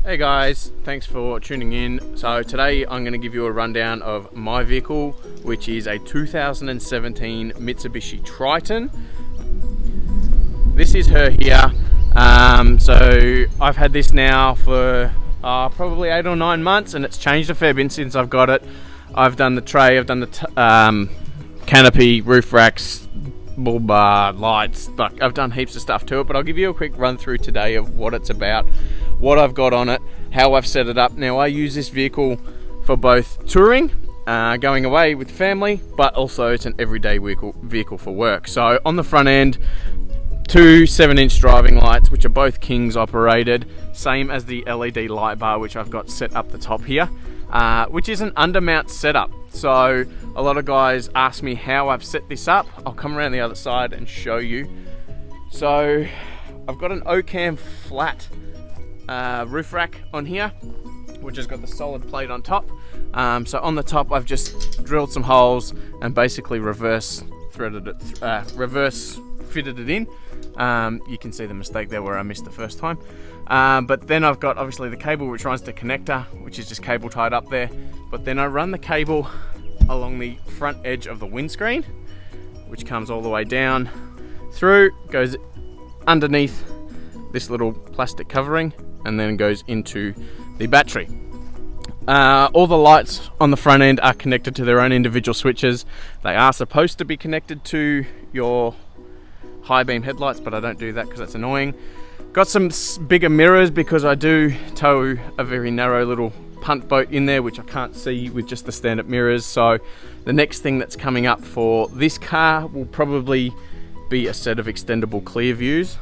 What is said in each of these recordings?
Hey guys, thanks for tuning in. So today I'm going to give you a rundown of my vehicle, which is a 2017 Mitsubishi Triton. This is her here. So I've had this now for probably 8 or 9 months, and it's changed a fair bit since I've got it. I've done the tray, I've done the canopy, roof racks, bull bar, lights. I've done heaps of stuff to it, but I'll give you a quick run through today of what it's about, what I've got on it, how I've set it up. Now, I use this vehicle for both touring, going away with family, but also it's an everyday vehicle for work. So on the front end, 2 7-inch driving lights, which are both Kings operated, same as the LED light bar which I've got set up the top here, which is an undermount setup. So a lot of guys ask me how I've set this up. I'll come around the other side and show you. So I've got an Ocam flat roof rack on here, which has got the solid plate on top. So on the top I've just drilled some holes and basically reverse fitted it in. You can see the mistake there where I missed the first time. But then I've got obviously the cable which runs to connector, which is just cable tied up there. But then I run the cable along the front edge of the windscreen, which comes all the way down through, goes underneath this little plastic covering, and then goes into the battery. All the lights on the front end are connected to their own individual switches. They are supposed to be connected to your high beam headlights, but I don't do that because that's annoying. Got some bigger mirrors because I do tow a very narrow little punt boat in there, which I can't see with just the stand-up mirrors. So the next thing that's coming up for this car will probably be a set of extendable clear views,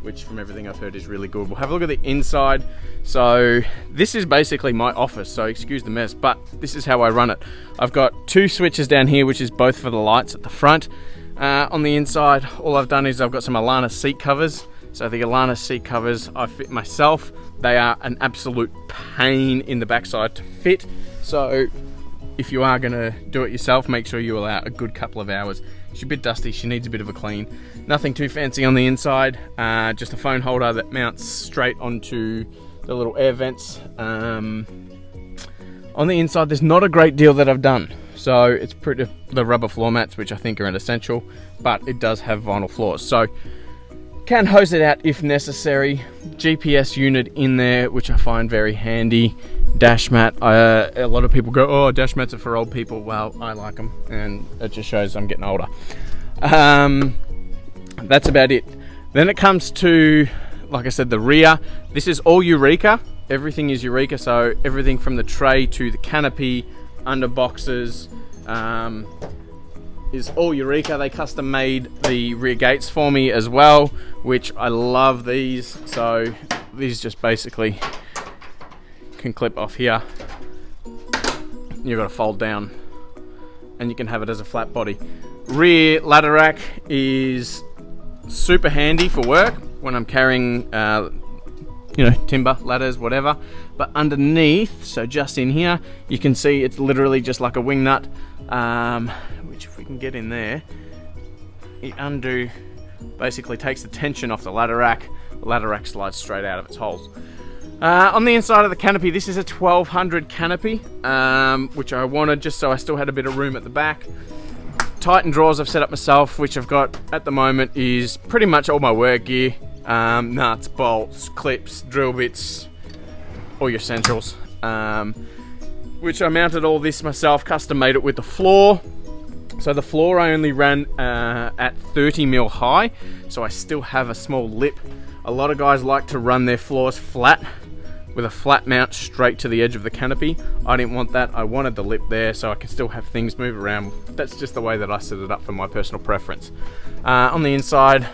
which from everything I've heard is really good. We'll have a look at the inside. So this is basically my office, so excuse the mess, but this is how I run it. I've got 2 switches down here, which is both for the lights at the front. On the inside, all I've done is I've got some Elana seat covers. So the Elana seat covers I fit myself. They are an absolute pain in the backside to fit. So if you are gonna do it yourself, make sure you allow a good couple of hours. She's a bit dusty, she needs a bit of a clean. Nothing too fancy on the inside, just a phone holder that mounts straight onto the little air vents. On the inside, there's not a great deal that I've done. So it's pretty, the rubber floor mats, which I think are an essential, but it does have vinyl floors. So can hose it out if necessary. GPS unit in there, which I find very handy. Dash mat. A lot of people go, oh, dash mats are for old people. Well, I like them, and it just shows I'm getting older. That's about it. Then it comes to, like I said, the rear. This is all Eureka. Everything is Eureka, so everything from the tray to the canopy, under boxes, is all Eureka. They custom made the rear gates for me as well, which I love these. So these just basically can clip off here. You've got to fold down and you can have it as a flat body. Rear ladder rack is super handy for work when I'm carrying timber, ladders, whatever. But underneath, so just in here, you can see it's literally just like a wing nut, which if we can get in there, it undo basically takes the tension off the ladder rack. The ladder rack slides straight out of its holes. On the inside of the canopy, this is a 1200 canopy, which I wanted just so I still had a bit of room at the back. Titan drawers I've set up myself, which I've got at the moment is pretty much all my work gear. Nuts, bolts, clips, drill bits, all your essentials. Which I mounted all this myself, custom made it with the floor. So the floor I only ran at 30mm high, so I still have a small lip. A lot of guys like to run their floors flat, with a flat mount straight to the edge of the canopy. I didn't want that. I wanted the lip there so I can still have things move around. That's just the way that I set it up for my personal preference. On the inside,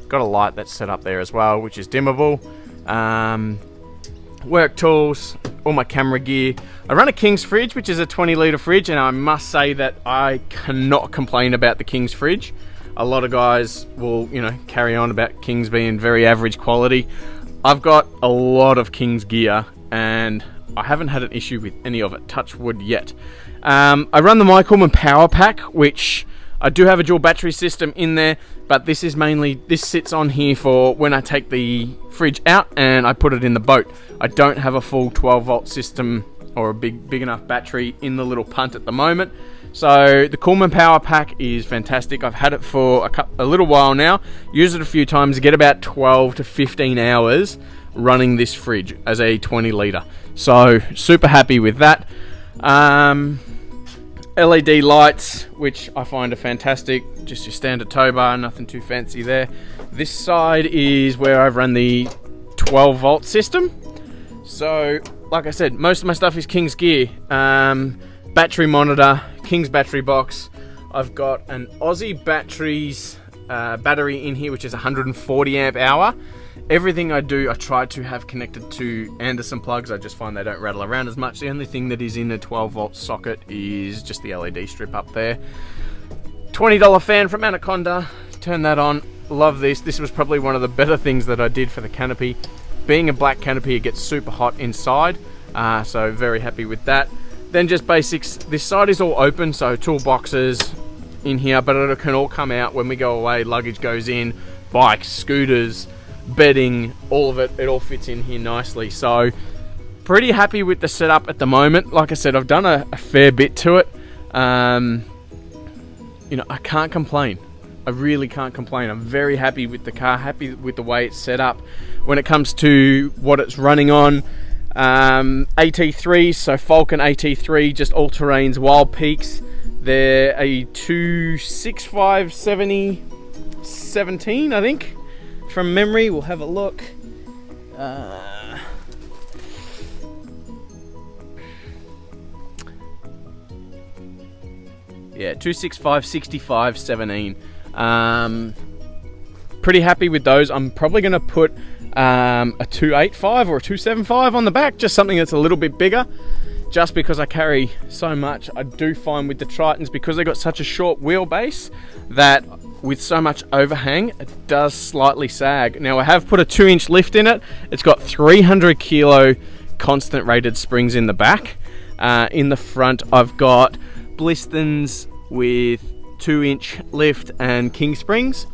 got a light that's set up there as well, which is dimmable. Work tools, all my camera gear. I run a King's fridge, which is a 20-litre fridge, and I must say that I cannot complain about the King's fridge. A lot of guys will, carry on about King's being very average quality. I've got a lot of King's gear, and I haven't had an issue with any of it, touch wood, yet. I run the Michelman Power Pack, which I do have a dual battery system in there, but this sits on here for when I take the fridge out and I put it in the boat. I don't have a full 12 volt system or a big enough battery in the little punt at the moment. So the Coolman Power Pack is fantastic. I've had it for a little while now. Used it a few times. Get about 12 to 15 hours running this fridge as a 20 litre. So super happy with that. LED lights, which I find are fantastic. Just your standard tow bar, nothing too fancy there. This side is where I've run the 12 volt system. So like I said, most of my stuff is King's gear. Battery monitor, King's battery box. I've got an Aussie batteries battery in here, which is 140 amp hour. Everything I do, I try to have connected to Anderson plugs. I just find they don't rattle around as much. The only thing that is in a 12 volt socket is just the LED strip up there. $20 fan from Anaconda. Turn that on. Love this. This was probably one of the better things that I did for the canopy. Being a black canopy, it gets super hot inside. So very happy with that. Then just basics. This side is all open, so toolboxes in here, but it can all come out when we go away. Luggage goes in, bikes, scooters, bedding, all of it. It all fits in here nicely. So pretty happy with the setup at the moment. Like I said, I've done a fair bit to it. You know, I can't complain. I really can't complain. I'm very happy with the car, happy with the way it's set up. When it comes to what it's running on, AT3, so Falcon AT3, just all-terrains, wild peaks. They're a 265/70 17, I think, from memory. We'll have a look. Yeah, 265/65/17. Pretty happy with those. I'm probably going to put a 285 or a 275 on the back, just something that's a little bit bigger, just because I carry so much. I do find with the Tritons, because they've got such a short wheelbase, that with so much overhang, it does slightly sag. Now I have put a 2-inch lift in it. It's got 300 kilo constant rated springs in the back. In the front, I've got Blistons with 2-inch lift and king springs.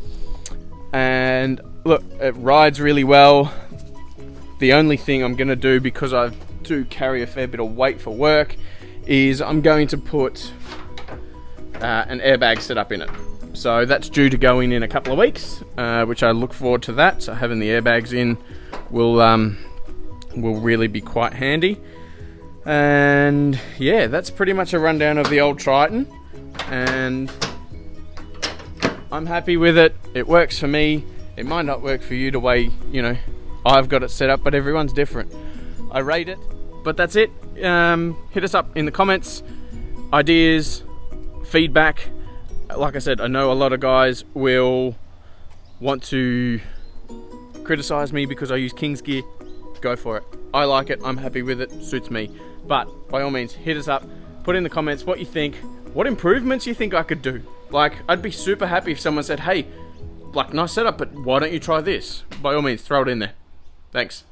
And look, it rides really well. The only thing I'm going to do, because I do carry a fair bit of weight for work, is I'm going to put an airbag setup in it. So that's due to go in a couple of weeks, which I look forward to that. So having the airbags in will really be quite handy. And yeah, that's pretty much a rundown of the old Triton, and I'm happy with it. It works for me. It might not work for you the way, you know, I've got it set up, but everyone's different. I rate it. But that's it. Hit us up in the comments, ideas, feedback. Like I said, I know a lot of guys will want to criticize me because I use King's gear. Go for it. I like it. I'm happy with it. Suits me. But by all means, hit us up. Put in the comments what you think. What improvements you think I could do. Like, I'd be super happy if someone said, hey, like, nice setup, but why don't you try this? By all means, throw it in there. Thanks.